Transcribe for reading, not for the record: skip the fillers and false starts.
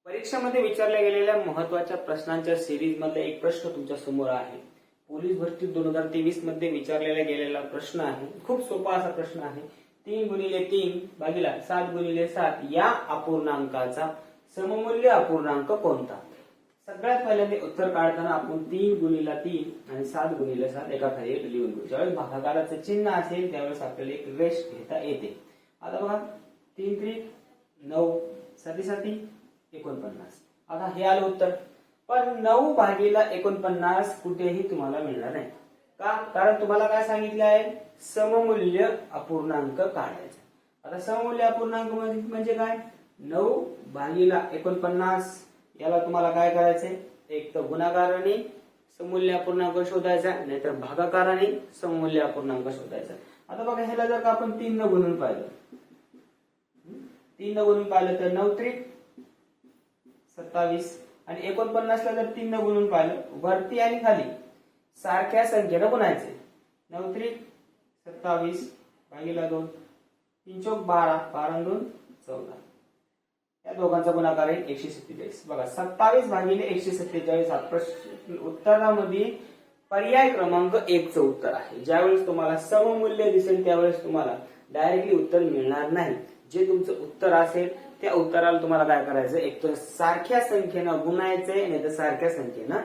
परीक्षेमध्ये विचारल्या गेलेल्या महत्वाच्या प्रश्नांच्या सिरीज मधला एक प्रश्न तुमच्या समोर आहे. पोलीस भरती 2023 मध्ये विचारलेला गेलेला प्रश्न आहे. खूप सोपा असा प्रश्न आहे. 3×3 भागिले 7×7 या अपूर्णांकाचा सममूल्य अपूर्णांक कोणता? सगळ्यात पहिल्यांदा उत्तर काढताना आपण 3×3 आणि 7×7 एका खाली एक लिहून घेऊ. ज्यावेळेस भागाकाराचं चिन्ह असेल त्यावेळेस आपल्याला एक रेष घेता येते. आता बघा 3×3 9 7×7 49. आता हे आलं उत्तर. पण 9/49 कुठेही तुम्हाला मिळणार नाही. का? कारण तुम्हाला काय सांगितलं आहे? सममूल्य अपूर्णांक काढायचा. आता सममूल्य अपूर्णांक म्हणजे काय? 9/49 याला तुम्हाला काय करायचंय? एक तर गुणाकाराने सममूल्य अपूर्णांक शोधायचा, नाहीतर भागाकाराने सममूल्य अपूर्णांक शोधायचा. आता बघा ह्याला जर का आपण 3 न गुणून पाहिलं, 3 न गुणून पाहिलं तर 9×3 27 आणि 49 ला जर 3 न गुणून पाहिलं वरती आणि खाली सारख्या संख्येनं गुणायचे. 9×3 27 भागिले 2 3 चौक 12 12 2 14. या दोघांचा गुणाकार आहे 147. बघा 27/147 हा प्रश्न उत्तरामध्ये पर्याय क्रमांक 1 चं उत्तर आहे. ज्यावेळेस तुम्हाला सममूल्य दिसेल त्यावेळेस तुम्हाला डायरेक्टली उत्तर मिळणार नाही. जे तुमचं उत्तर असेल त्या उत्तराला तुम्हाला काय करायचं? एक तर सारख्या संख्येनं गुणायचंय, नाही तर सारख्या संख्येनं